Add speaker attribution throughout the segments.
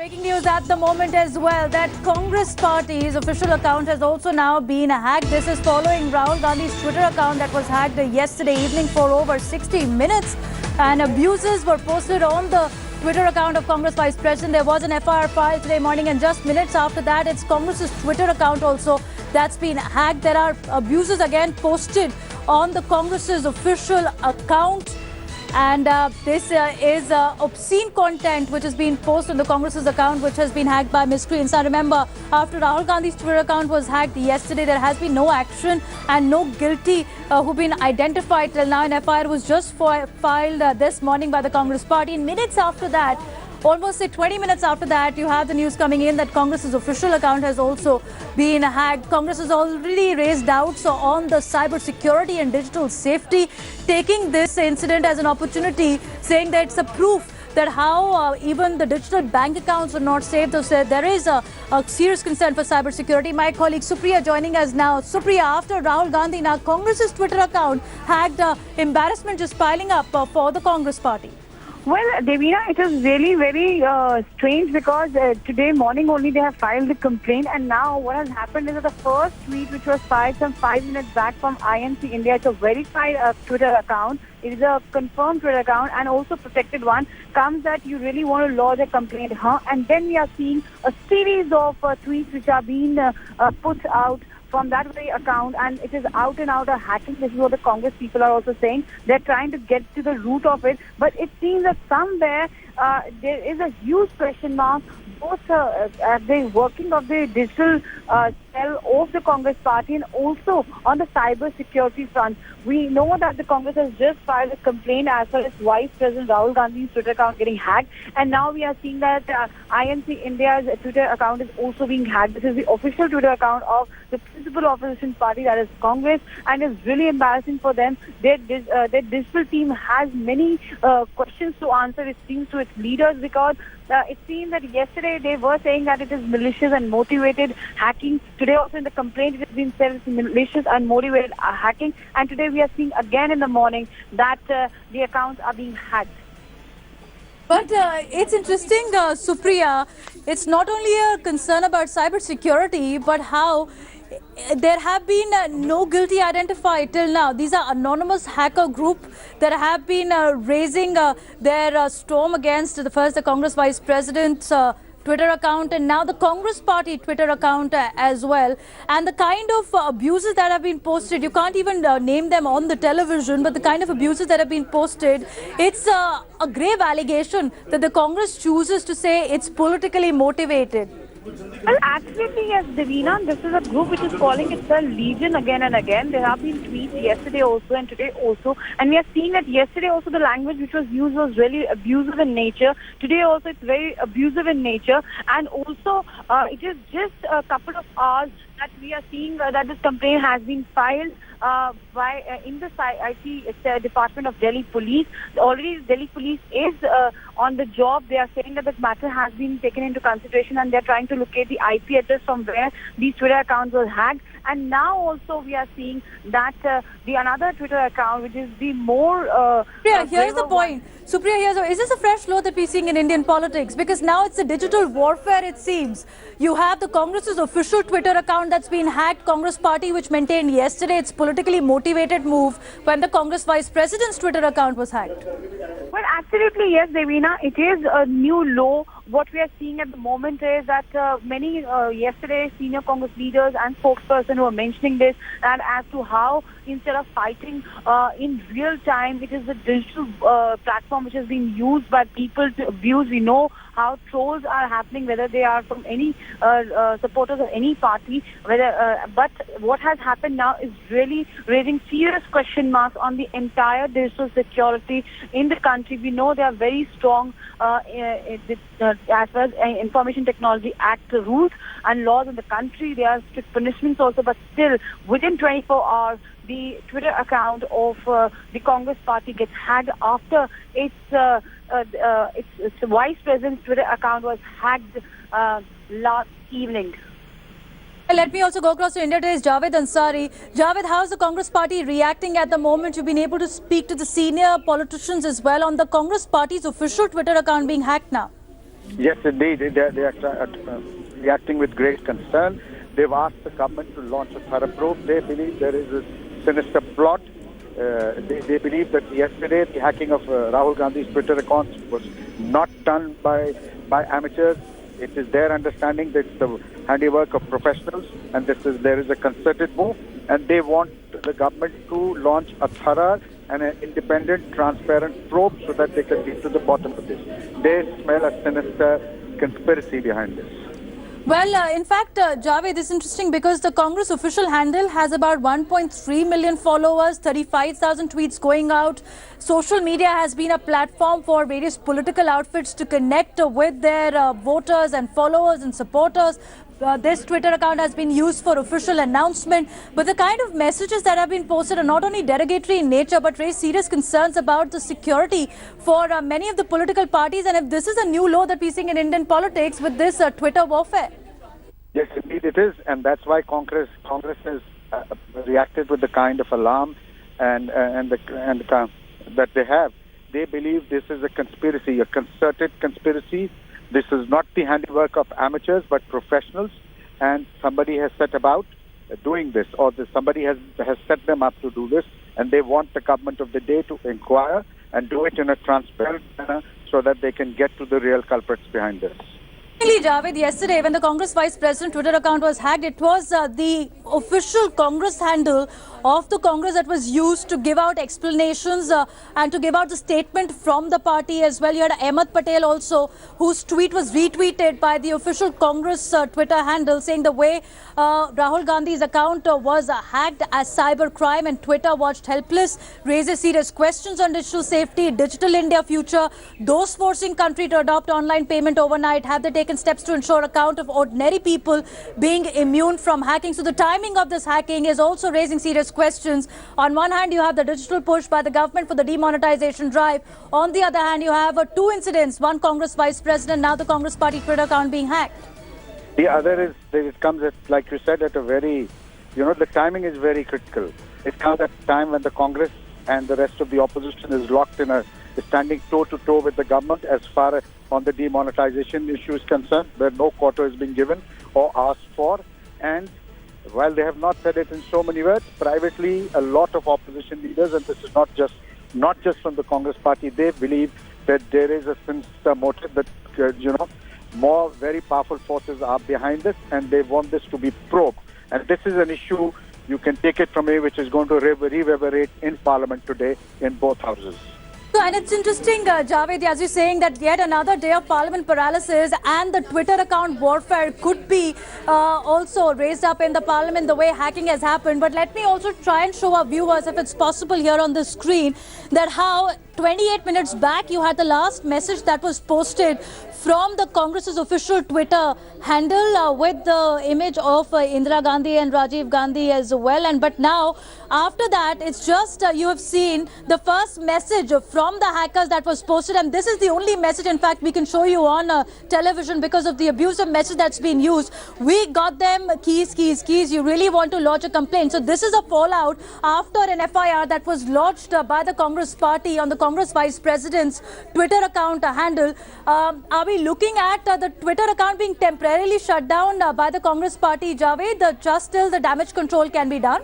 Speaker 1: Breaking news at the moment as well that Congress Party's official account has also now been hacked. This is following Rahul Gandhi's Twitter account that was hacked yesterday evening for over 60 minutes. And abuses were posted on the Twitter account of Congress Vice President. There was an FIR filed today morning, and just minutes after that, it's Congress's Twitter account also that's been hacked. There are abuses again posted on the Congress's official account. And this is obscene content which has been posted on the Congress's account, which has been hacked by miscreants. Now remember, after Rahul Gandhi's Twitter account was hacked yesterday, there has been no action and no guilty who've been identified till now. An FIR was just filed this morning by the Congress party. And minutes after that, almost say 20 minutes after that, you have the news coming in that Congress's official account has also been hacked. Congress has already raised doubts on the cyber security and digital safety, taking this incident as an opportunity, saying that it's a proof that how even the digital bank accounts are not safe. So there is a serious concern for cyber security. My colleague Supriya joining us now. Supriya, after Rahul Gandhi, now Congress's Twitter account hacked, embarrassment just piling up for the Congress party.
Speaker 2: Well, Devina, it is really very strange because today morning only they have filed the complaint, and now what has happened is that the first tweet which was filed some 5 minutes back from INC India, it's a verified Twitter account, it is a confirmed Twitter account and also protected one, comes that you really want to lodge a complaint, and then we are seeing a series of tweets which are being put out from that very account, and it is out and out a hacking. This is what the Congress people are also saying. They're trying to get to the root of it, but it seems that somewhere there is a huge question mark both at the working of the digital cell of the Congress party and also on the cyber security front. We know that the Congress has just filed a complaint as far as Vice President Rahul Gandhi's Twitter account getting hacked, and now we are seeing that INC India's Twitter account is also being hacked. This is the official Twitter account of the principal opposition party, that is Congress, and it's really embarrassing for them. Their digital team has many questions to answer, it seems, to its leaders, because it seems that yesterday they were saying that it is malicious and motivated hacking. Today also in the complaint it has been said it's malicious and motivated hacking. And today we are seeing again in the morning that the accounts are being hacked.
Speaker 1: But it's interesting, Supriya, it's not only a concern about cyber security, but how there have been no guilty identified till now. These are anonymous hacker group that have been raising their storm against the Congress Vice President's Twitter account, and now the Congress party Twitter account as well. And the kind of abuses that have been posted, you can't even name them on the television, but the kind of abuses that have been posted, it's a grave allegation that the Congress chooses to say it's politically motivated.
Speaker 2: Well, absolutely, yes, Devina. This is a group which is calling itself Legion again and again. There have been tweets yesterday also and today also. And we are seeing that yesterday also the language which was used was really abusive in nature. Today also it's very abusive in nature. And also it is just a couple of hours that we are seeing that this complaint has been filed in the IT Department of Delhi Police. Already Delhi Police is on the job. They are saying that this matter has been taken into consideration and they are trying to locate the IP address from where these Twitter accounts were hacked. And now also we are seeing that the another Twitter account, which is the more...
Speaker 1: Supriya, here's the point. Supriya, is this a fresh law that we're seeing in Indian politics? Because now it's a digital warfare, it seems. You have the Congress's official Twitter account that's been hacked, Congress party, which maintained yesterday its politically motivated move when the Congress Vice President's Twitter account was hacked.
Speaker 2: Well, absolutely, yes, Devina. It is a new law. What we are seeing at the moment is that many yesterday senior Congress leaders and spokespersons were mentioning this, and as to how instead of fighting in real time, it is a digital platform which is being used by people to abuse. We know how trolls are happening, whether they are from any supporters of any party. But what has happened now is really raising serious question marks on the entire digital security in the country. We know they are very strong as far as Information Technology Act rules and laws in the country. There are strict punishments also, but still within 24 hours the Twitter account of the Congress party gets hacked after its Vice President's Twitter account was hacked last evening.
Speaker 1: Let me also go across to India today's Javed Ansari. Javed, how is the Congress party reacting at the moment? You've been able to speak to the senior politicians as well on the Congress party's official Twitter account being hacked now.
Speaker 3: Yes, indeed. They are reacting with great concern. They've asked the government to launch a thorough probe. They believe there is a sinister plot. They believe that yesterday the hacking of Rahul Gandhi's Twitter account was not done by amateurs. It is their understanding that it's the handiwork of professionals, and there is a concerted move, and they want the government to launch a thorough and an independent, transparent probe so that they can get to the bottom of this. They smell a sinister conspiracy behind this.
Speaker 1: Well, in fact, Javed, this is interesting because the Congress official handle has about 1.3 million followers, 35,000 tweets going out. Social media has been a platform for various political outfits to connect with their voters and followers and supporters. This Twitter account has been used for official announcement, but the kind of messages that have been posted are not only derogatory in nature but raise serious concerns about the security for many of the political parties. And if this is a new law that we're seeing in Indian politics with this Twitter warfare.
Speaker 3: Yes, indeed it is, and that's why Congress has reacted with the kind of alarm that they have. They believe this is a conspiracy, a concerted conspiracy. This is not the handiwork of amateurs but professionals, and somebody has set about doing this, or somebody has set them up to do this, and they want the government of the day to inquire and do it in a transparent manner so that they can get to the real culprits behind this.
Speaker 1: Javed, yesterday when the Congress Vice President Twitter account was hacked, it was the official Congress handle of the Congress that was used to give out explanations and to give out the statement from the party as well. You had Ahmed Patel also, whose tweet was retweeted by the official Congress Twitter handle, saying the way Rahul Gandhi's account was hacked as cyber crime, and Twitter watched helpless, raises serious questions on digital safety, digital India future, those forcing country to adopt online payment overnight. Have they taken steps to ensure account of ordinary people being immune from hacking? So the timing of this hacking is also raising serious questions. On one hand, you have the digital push by the government for the demonetization drive. On the other hand, you have two incidents, one Congress Vice President, now the Congress Party Twitter account being hacked.
Speaker 3: The other is that it comes at, like you said, at a very, the timing is very critical. It comes at a time when the Congress and the rest of the opposition is locked in standing toe-to-toe with the government as far as on the demonetization issue is concerned, where no quota is being given or asked for. And while they have not said it in so many words, privately, a lot of opposition leaders, and this is not just from the Congress Party, they believe that there is a sinister motive that, more very powerful forces are behind this, and they want this to be probed. And this is an issue, you can take it from me, which is going to reverberate in Parliament today in both houses.
Speaker 1: And it's interesting, Javed, as you're saying that yet another day of Parliament paralysis and the Twitter account warfare could be also raised up in the Parliament the way hacking has happened. But let me also try and show our viewers, if it's possible here on the screen, that how 28 minutes back you had the last message that was posted from the Congress's official Twitter handle with the image of Indira Gandhi and Rajiv Gandhi as well. But now, after that, it's just you have seen the first message from the hackers that was posted. And this is the only message, in fact, we can show you on television because of the abusive message that's been used. We got them, keys. You really want to lodge a complaint. So this is a fallout after an FIR that was lodged by the Congress Party on the Congress Vice President's Twitter account handle. Are we looking at the Twitter account being temporarily shut down by the Congress Party, Javed, just till the damage control can be done?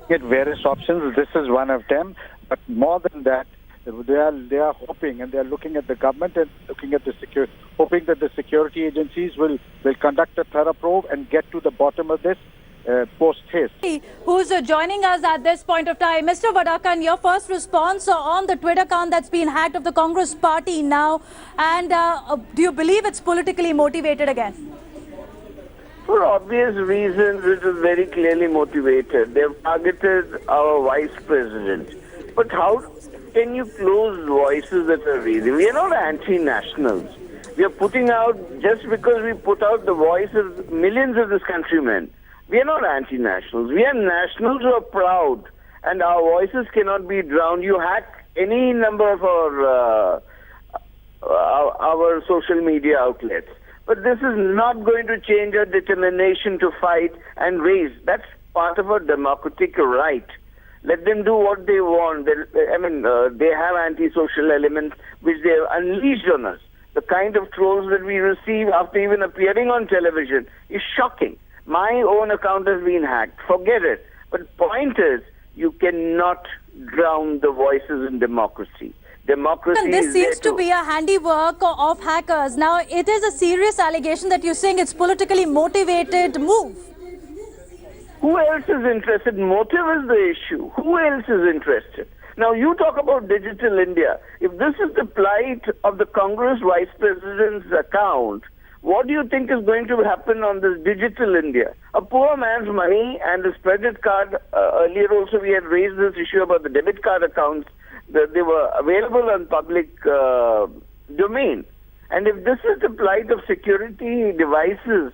Speaker 3: Get various options. This is one of them. But more than that, they are hoping, and they are looking at the government and looking at the hoping that the security agencies will conduct a thorough probe and get to the bottom of this post-haste.
Speaker 1: Who's joining us at this point of time? Mr. Vadakan, your first response on the Twitter account that's been hacked of the Congress Party now, and do you believe it's politically motivated again?
Speaker 4: For obvious reasons, it is very clearly motivated. They've targeted our Vice President. But how can you close voices that are raising? We are not anti-nationals. We are putting out, just because we put out the voice of millions of this countrymen, we are not anti-nationals. We are nationals who are proud, and our voices cannot be drowned. You hack any number of our social media outlets. But this is not going to change our determination to fight and raise. That's part of our democratic right. Let them do what they want. They have anti-social elements which they have unleashed on us. the kind of trolls that we receive after even appearing on television is shocking. My own account has been hacked. Forget it. But point is, you cannot drown the voices in democracy. Democracy
Speaker 1: And this
Speaker 4: is
Speaker 1: seems
Speaker 4: there
Speaker 1: to be a handiwork of hackers. Now, it is a serious allegation that you're saying it's politically motivated move.
Speaker 4: Who else is interested? Motive is the issue. Who else is interested? Now, you talk about digital India. If this is the plight of the Congress Vice President's account, what do you think is going to happen on this digital India? A poor man's money and his credit card. Earlier also we had raised this issue about the debit card accounts. They were available on public domain. And if this is the plight of security devices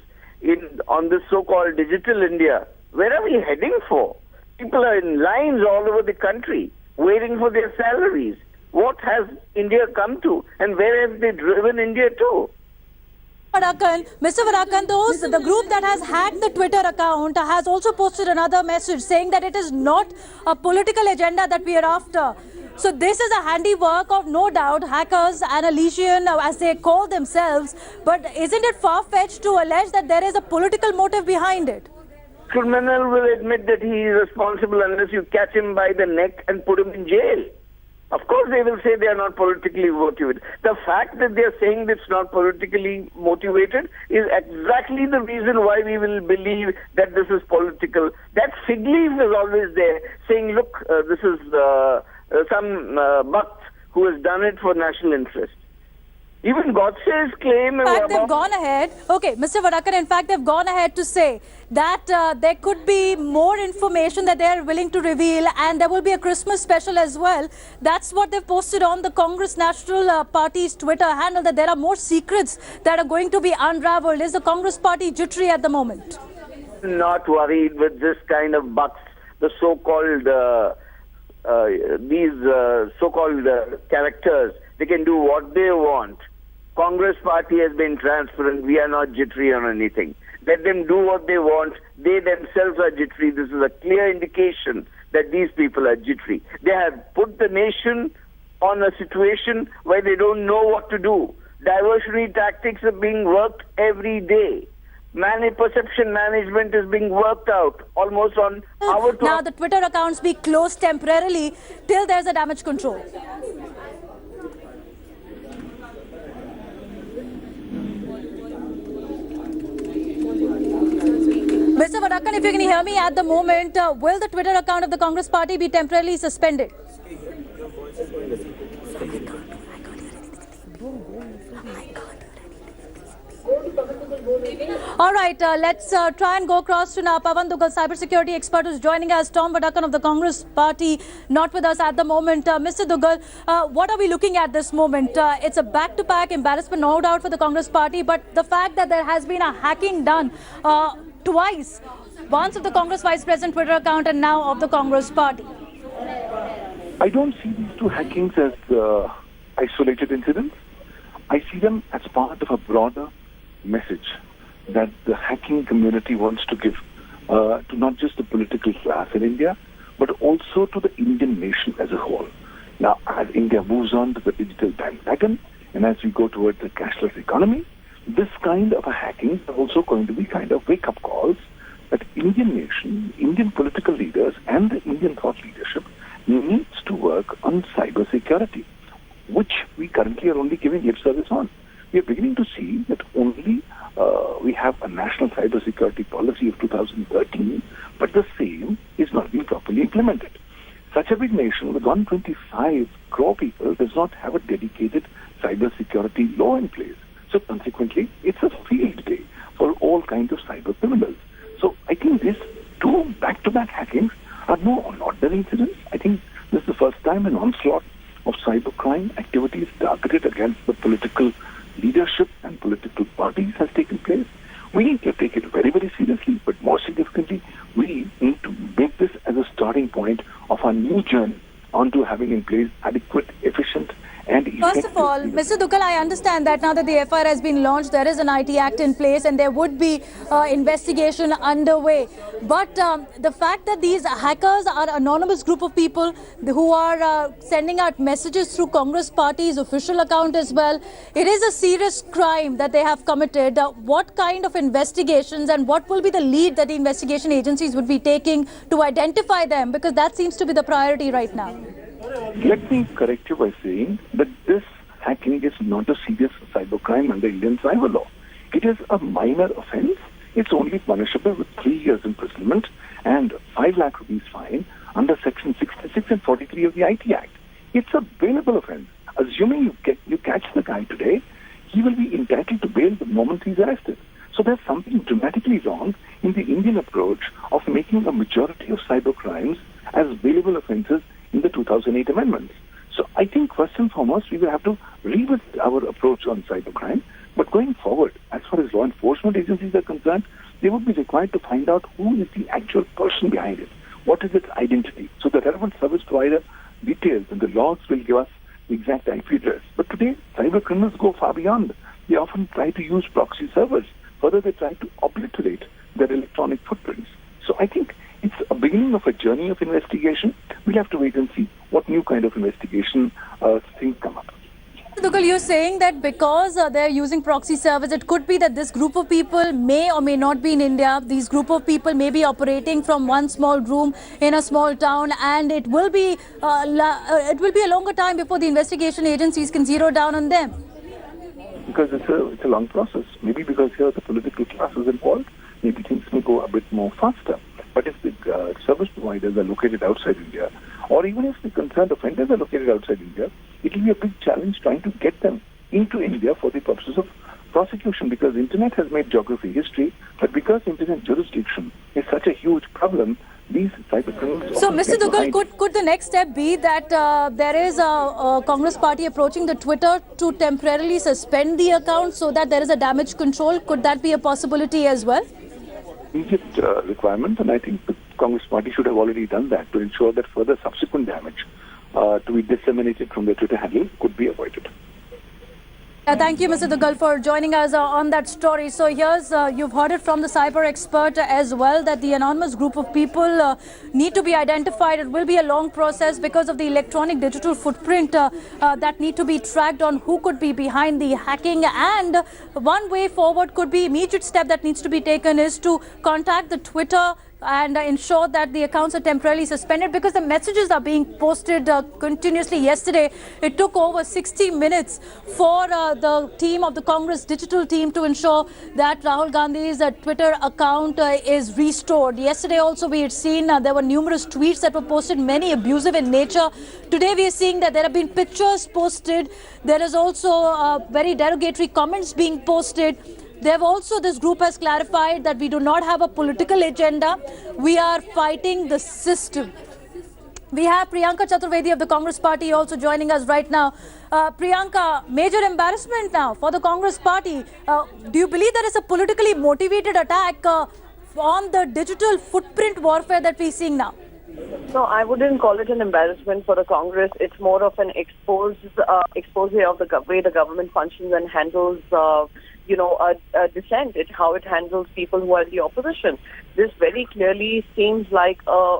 Speaker 4: on this so-called digital India, where are we heading for? People are in lines all over the country waiting for their salaries. What has India come to? And where have they driven India to?
Speaker 1: Mr. Varakan, the group that has hacked the Twitter account has also posted another message saying that it is not a political agenda that we are after. So this is a handiwork of, no doubt, hackers and a legion, as they call themselves. But isn't it far-fetched to allege that there is a political motive behind it?
Speaker 4: Criminal will admit that he is responsible unless you catch him by the neck and put him in jail. Of course they will say they are not politically motivated. The fact that they are saying it's not politically motivated is exactly the reason why we will believe that this is political. That fig leaf is always there, saying, look, this is some Bhakt who has done it for national interest. Even Godse's claim...
Speaker 1: In fact, they've gone ahead. Okay, Mr. Varakan, in fact, they've gone ahead to say that there could be more information that they are willing to reveal, and there will be a Christmas special as well. That's what they've posted on the Congress National Party's Twitter handle, that there are more secrets that are going to be unraveled. Is the Congress Party jittery at the moment?
Speaker 4: Not worried with this kind of bucks, the so-called... these so-called characters. They can do what they want. Congress Party has been transparent. We are not jittery on anything. Let them do what they want. They themselves are jittery. This is a clear indication that these people are jittery. They have put the nation on a situation where they don't know what to do. Diversionary tactics are being worked every day. Perception management is being worked out almost on our...
Speaker 1: Now the Twitter accounts be closed temporarily till there's a damage control. Mr. Varakan, if you can hear me at the moment, will the Twitter account of the Congress Party be temporarily suspended? All right, let's try and go across to now Pawan Dugal, cybersecurity expert, who's joining us. Tom Varakan of the Congress Party, not with us at the moment. Mr. Dugal, what are we looking at this moment? It's a back-to-back embarrassment, no doubt, for the Congress Party, but the fact that there has been a hacking done twice, once of the Congress Vice President Twitter account and now of the Congress Party.
Speaker 5: I don't see these two hackings as isolated incidents. I see them as part of a broader message that the hacking community wants to give to not just the political class in India, but also to the Indian nation as a whole. Now, as India moves on to the digital bandwagon, and as we go towards the cashless economy, this kind of a hacking is also going to be kind of wake-up calls that Indian nation, Indian political leaders, and the Indian thought leadership needs to work on cyber security, which we currently are only giving lip service on. We are beginning to see that only we have a national cybersecurity policy of 2013, but the same is not being properly implemented. Such a big nation with 125 crore people does not have a dedicated cybersecurity law in place. So consequently, it's a field day for all kinds of cyber criminals. So I think these two back-to-back hackings are no ordinary incidents. I think this is the first time an onslaught of cybercrime activities targeted against the political leadership and political parties has taken place. We need to take it very, very seriously, but more significantly, we need to make this as a starting point of our new journey onto having in place adequate, efficient, and
Speaker 1: First of all, Mr. Dukal, I understand that now that the FIR has been launched, there is an IT Act in place and there would be investigation underway. But the fact that these hackers are anonymous group of people who are sending out messages through Congress Party's official account as well, it is a serious crime that they have committed. What kind of investigations and what will be the lead that the investigation agencies would be taking to identify them? Because that seems to be the priority right now.
Speaker 5: Let me correct you by saying that this hacking is not a serious cybercrime under Indian cyber law. It is a minor offence. It's only punishable with 3 years imprisonment and 5 lakh rupees fine under Section 66 and 43 of the IT Act. It's a bailable offence. Assuming you catch the guy today, he will be entitled to bail the moment he's arrested. So there's something dramatically wrong in the Indian approach of making a majority of cyber crimes as bailable offences in the 2008 amendments. So I think first and foremost, we will have to revisit our approach on cybercrime. But going forward, as far as law enforcement agencies are concerned, they would be required to find out who is the actual person behind it. What is its identity? So the relevant service provider details and the logs will give us the exact IP address. But today, cyber criminals go far beyond. They often try to use proxy servers. Further, they try to obliterate their electronic footprints. So I think it's a beginning of a journey of investigation. We'll have to wait and see what new kind of investigation things come up.
Speaker 1: Dukal, you're saying that because they're using proxy servers, it could be that this group of people may or may not be in India. These group of people may be operating from one small room in a small town, and it will be a longer time before the investigation agencies can zero down on them.
Speaker 5: Because it's a long process. Maybe because here the political class is involved, maybe things may go a bit more faster. But if the service providers are located outside India, or even if the concerned offenders are located outside India, it will be a big challenge trying to get them into India for the purposes of prosecution, because Internet has made geography history, but because Internet jurisdiction is such a huge problem, these cyber criminals...
Speaker 1: So, Mr. Dukal, could the next step be that there is a Congress party approaching the Twitter to temporarily suspend the account so that there is a damage control? Could that be a possibility as well?
Speaker 5: Immediate requirement, and I think the Congress party should have already done that to ensure that further subsequent damage to be disseminated from the Twitter handle could be avoided.
Speaker 1: Thank you, Mr. Dukal, for joining us on that story. So here's, you've heard it from the cyber expert as well, that the anonymous group of people need to be identified. It will be a long process because of the electronic digital footprint that need to be tracked on who could be behind the hacking. And one way forward could be, immediate step that needs to be taken is to contact the Twitter and ensure that the accounts are temporarily suspended, because the messages are being posted continuously. Yesterday, it took over 60 minutes for the team of the Congress digital team to ensure that Rahul Gandhi's Twitter account is restored. Yesterday also we had seen there were numerous tweets that were posted, many abusive in nature. Today we are seeing that there have been pictures posted. There is also very derogatory comments being posted. This group has clarified that we do not have a political agenda. We are fighting the system. We have Priyanka Chaturvedi of the Congress Party also joining us right now. Priyanka, major embarrassment now for the Congress Party. Do you believe there is a politically motivated attack on the digital footprint warfare that we're seeing now?
Speaker 6: No, I wouldn't call it an embarrassment for the Congress. It's more of an expose of the way the government functions and handles a dissent, how it handles people who are in the opposition. This very clearly seems like a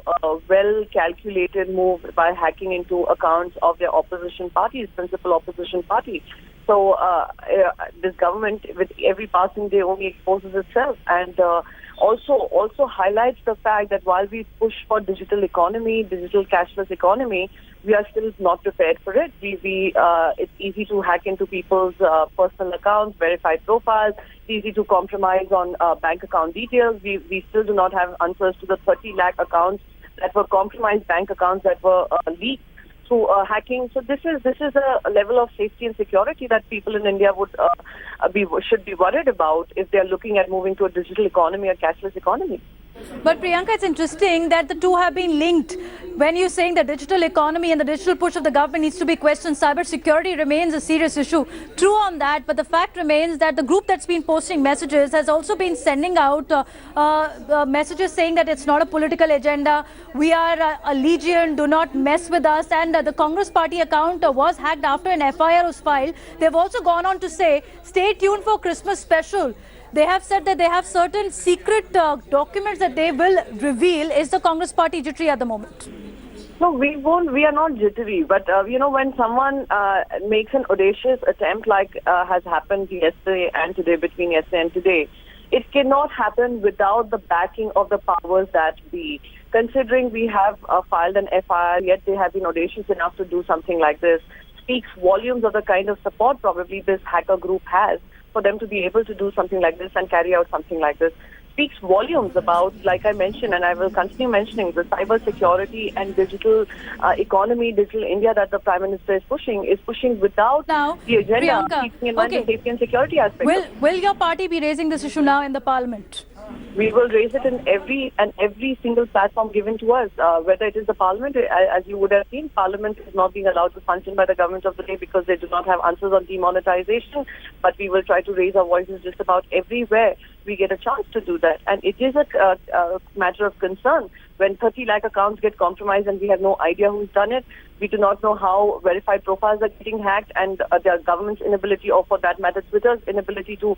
Speaker 6: well-calculated move by hacking into accounts of their opposition parties, principal opposition party. So this government, with every passing day, only exposes itself, and also highlights the fact that while we push for digital economy, digital cashless economy, we are still not prepared for it. It's easy to hack into people's personal accounts, verified profiles. It's easy to compromise on bank account details. We still do not have answers to the 30 lakh accounts that were compromised, bank accounts that were leaked through hacking. So this is a level of safety and security that people in India should be worried about if they are looking at moving to a digital economy or cashless economy.
Speaker 1: But Priyanka, it's interesting that the two have been linked. When you're saying the digital economy and the digital push of the government needs to be questioned, cybersecurity remains a serious issue. True on that, but the fact remains that the group that's been posting messages has also been sending out messages saying that it's not a political agenda. We are a legion, do not mess with us. And the Congress party account was hacked after an FIR was filed. They've also gone on to say, stay tuned for Christmas special. They have said that they have certain secret documents that they will reveal. Is the Congress party jittery at the moment?
Speaker 6: No, we won't. We are not jittery. But, when someone makes an audacious attempt like has happened yesterday and today, between yesterday and today, it cannot happen without the backing of the powers that be. Considering we have filed an FIR, yet they have been audacious enough to do something like this, speaks volumes of the kind of support probably this hacker group has for them to be able to do something like this and carry out something like this. Speaks volumes about, like I mentioned, and I will continue mentioning, the cyber security and digital economy, digital India that the Prime Minister is pushing without the agenda,
Speaker 1: Priyanka,
Speaker 6: keeping in mind the safety and security aspect.
Speaker 1: Will your party be raising this issue now in the Parliament?
Speaker 6: We will raise it in every single platform given to us, whether it is the Parliament. As you would have seen, Parliament is not being allowed to function by the government of the day because they do not have answers on demonetization. But we will try to raise our voices just about everywhere we get a chance to do that. And it is a matter of concern when 30 lakh accounts get compromised and we have no idea who's done it. We do not know how verified profiles are getting hacked, and the government's inability, or for that matter, Twitter's inability to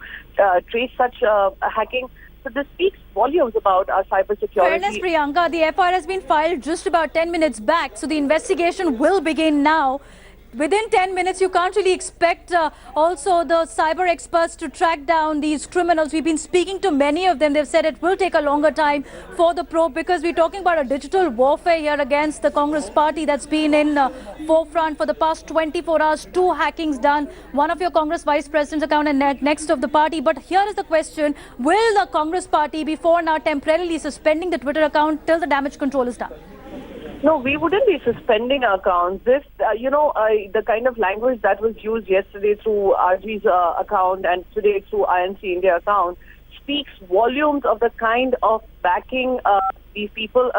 Speaker 6: trace such hacking. So this speaks volumes about our cybersecurity.
Speaker 1: Fairness, Priyanka, the FIR has been filed just about 10 minutes back, so the investigation will begin now. Within 10 minutes, you can't really expect also the cyber experts to track down these criminals. We've been speaking to many of them. They've said it will take a longer time for the probe because we're talking about a digital warfare here against the Congress party that's been in forefront for the past 24 hours. 2 hackings done. One of your Congress vice president's account and next of the party. But here is the question. Will the Congress party be for now temporarily suspending the Twitter account till the damage control is done?
Speaker 6: No, we wouldn't be suspending our accounts. This, the kind of language that was used yesterday through RG's account and today through INC India account speaks volumes of the kind of backing these people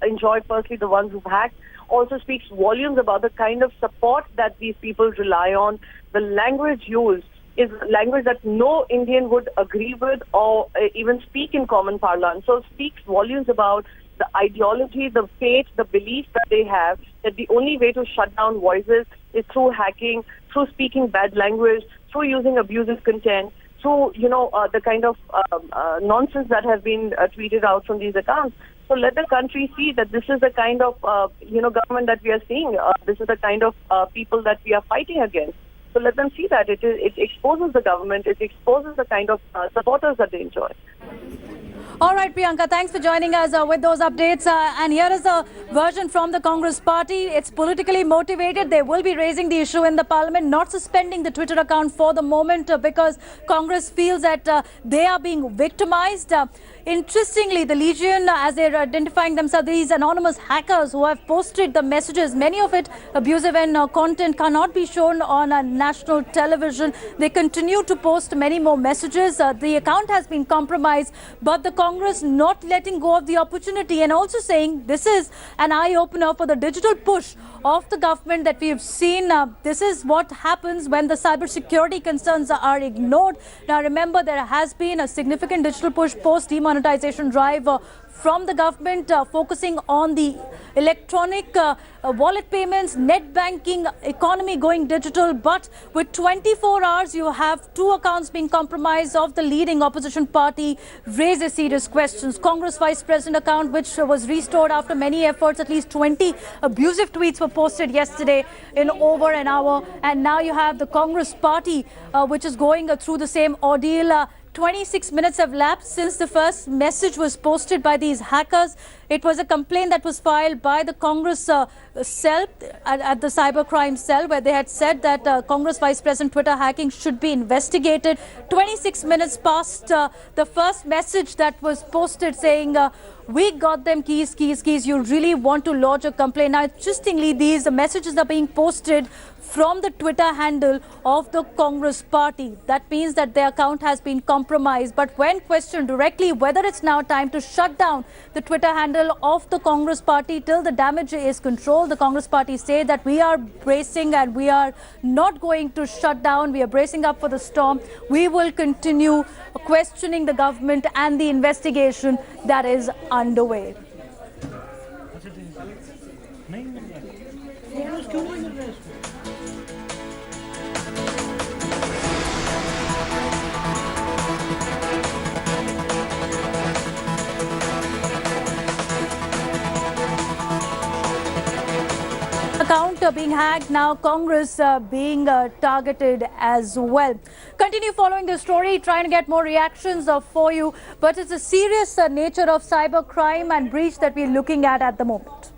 Speaker 6: enjoy. Firstly, the ones who've hacked, also speaks volumes about the kind of support that these people rely on. The language used is language that no Indian would agree with or even speak in common parlance. So it speaks volumes about the ideology, the faith, the belief that they have, that the only way to shut down voices is through hacking, through speaking bad language, through using abusive content, through, the kind of nonsense that has been tweeted out from these accounts. So let the country see that this is the kind of, government that we are seeing. This is the kind of people that we are fighting against. So let them see that it exposes the government, it exposes the kind of supporters that they enjoy.
Speaker 1: All right, Priyanka, thanks for joining us with those updates. And here is a version from the Congress party. It's politically motivated. They will be raising the issue in the Parliament, not suspending the Twitter account for the moment because Congress feels that they are being victimized. Interestingly, the Legion, as they're identifying themselves, these anonymous hackers who have posted the messages, many of it abusive and content cannot be shown on national television. They continue to post many more messages. The account has been compromised, but the Congress not letting go of the opportunity and also saying this is an eye-opener for the digital push of the government that we have seen. This is what happens when the cybersecurity concerns are ignored. Now, remember, there has been a significant digital push post-demonetization drive from the government focusing on the electronic wallet payments, net banking, economy going digital. But with 24 hours, you have 2 accounts being compromised of the leading opposition party, raises serious questions. Congress Vice President account, which was restored after many efforts, at least 20 abusive tweets were posted yesterday in over an hour. And now you have the Congress party, which is going through the same ordeal. 26 minutes have lapsed since the first message was posted by these hackers. It was a complaint that was filed by the Congress cell at the cybercrime cell, where they had said that Congress Vice President Twitter hacking should be investigated. 26 minutes past the first message that was posted saying, we got them keys. You really want to lodge a complaint. Now, interestingly, these messages are being posted from the Twitter handle of the Congress party. That means that their account has been compromised. But when questioned directly whether it's now time to shut down the Twitter handle of the Congress party till the damage is controlled, the Congress party say that we are bracing and we are not going to shut down. We are bracing up for the storm. We will continue questioning the government and the investigation that is underway. Account being hacked, now Congress being targeted as well. Continue following the story, trying to get more reactions for you, but it's a serious nature of cyber crime and breach that we're looking at the moment.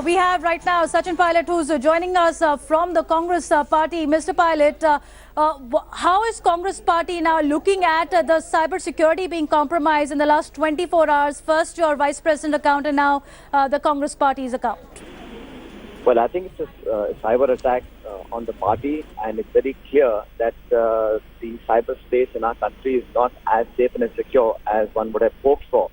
Speaker 1: We have right now Sachin Pilot, who's joining us from the Congress party. Mr. Pilot, how is Congress party now looking at the cyber security being compromised in the last 24 hours? First your Vice President account and now the Congress party's account.
Speaker 7: Well, I think it's a cyber attack on the party, and it's very clear that the cyberspace in our country is not as safe and as secure as one would have hoped for.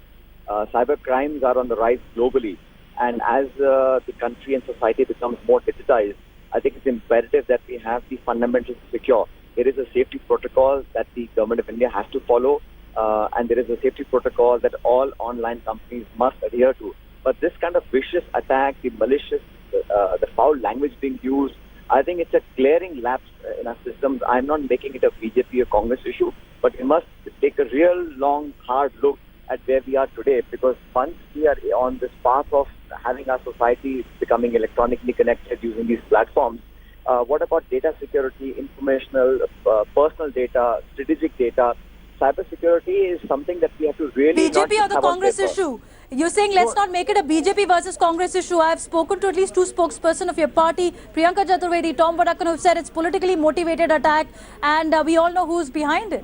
Speaker 7: Cyber crimes are on the rise globally. And as the country and society becomes more digitized, I think it's imperative that we have the fundamentals secure. There is a safety protocol that the government of India has to follow, and there is a safety protocol that all online companies must adhere to. But this kind of vicious attack, the malicious, the foul language being used, I think it's a glaring lapse in our systems. I'm not making it a BJP or Congress issue, but we must take a real long, hard look at where we are today, because once we are on this path of having our society becoming electronically connected using these platforms, what about data security, informational, personal data, strategic data? Cybersecurity is something that we have to really
Speaker 1: BJP or the Congress issue? You're saying let's not make it a BJP versus Congress issue. I have spoken to at least two spokespersons of your party, Priyanka Chaturvedi, Tom Vadakan, who have said it's politically motivated attack, and we all know who's behind it.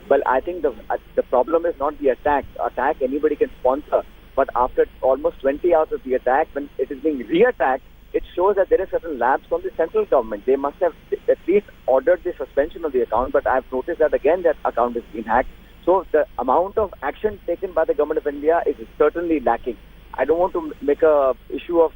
Speaker 7: Well, I think the problem is not the attack. Attack anybody can sponsor. But after almost 20 hours of the attack, when it is being re-attacked, it shows that there is certain lapse from the central government. They must have at least ordered the suspension of the account, but I've noticed that again that account has been hacked. So the amount of action taken by the government of India is certainly lacking. I don't want to make a issue of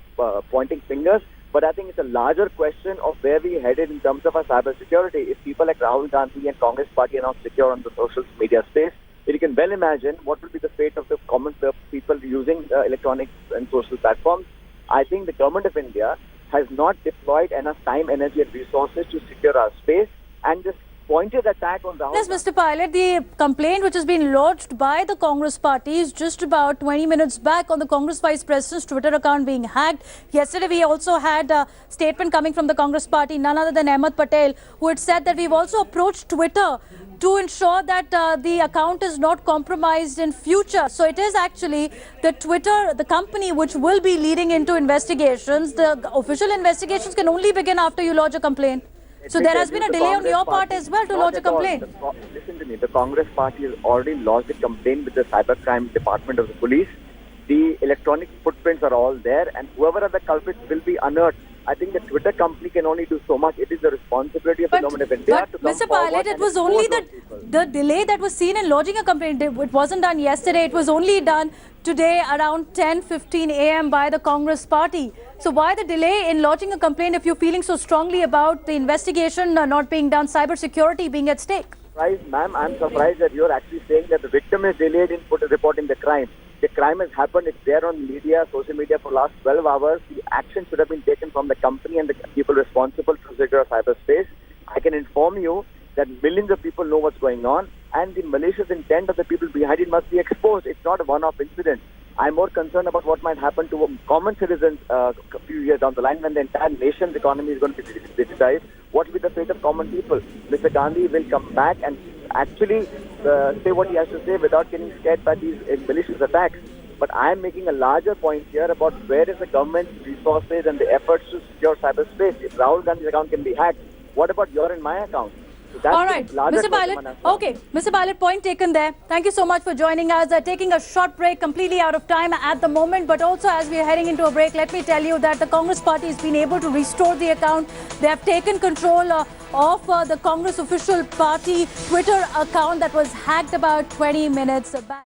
Speaker 7: pointing fingers, but I think it's a larger question of where we headed in terms of our cyber security. If people like Rahul Gandhi and Congress party are not secure on the social media space, then you can well imagine what will be the fate of the common people using electronic and social platforms. I think the government of India has not deployed enough time, energy and resources to secure our space, and this pointed attack on Rahul.
Speaker 1: Yes, Mr. Pilot, the complaint which has been lodged by the Congress party is just about 20 minutes back on the Congress Vice President's Twitter account being hacked. Yesterday, we also had a statement coming from the Congress party, none other than Ahmed Patel, who had said that we've also approached Twitter to ensure that the account is not compromised in future. So it is actually the Twitter, the company which will be leading into investigations. The official investigations can only begin after you lodge a complaint. So there has been a delay on your part as well to lodge a complaint.
Speaker 7: Listen to me, the Congress party has already lodged a complaint with the cybercrime department of the police. The electronic footprints are all there, and whoever are the culprits will be unearthed. I think the Twitter company can only do so much. It is the responsibility of the government of India to come
Speaker 1: Mr. Pilot, it was only the delay that was seen in lodging a complaint. It wasn't done yesterday. It was only done today around 10:15 a.m. by the Congress party. So why the delay in lodging a complaint if you're feeling so strongly about the investigation not being done, cyber security being at stake?
Speaker 7: Ma'am, I'm surprised that you're actually saying that the victim is delayed in reporting the crime. The crime has happened. It's there on media, social media for the last 12 hours. The action should have been taken from the company and the people responsible to secure cyberspace. I can inform you that millions of people know what's going on, and the malicious intent of the people behind it must be exposed. It's not a one-off incident. I'm more concerned about what might happen to common citizens a few years down the line when the entire nation's economy is going to be digitized. What will be the fate of common people? Mr. Gandhi will come back and actually say what he has to say without getting scared by these malicious attacks. But I am making a larger point here about where is the government's resources and the efforts to secure cyberspace. If Rahul Gandhi's account can be hacked, what about your and my account? So that's
Speaker 1: all right, Mr. Pilot. Okay, Mr. Pilot, point taken there. Thank you so much for joining us. Taking a short break, completely out of time at the moment. But also, as we are heading into a break, let me tell you that the Congress party has been able to restore the account. They have taken control of the Congress official party Twitter account that was hacked about 20 minutes back.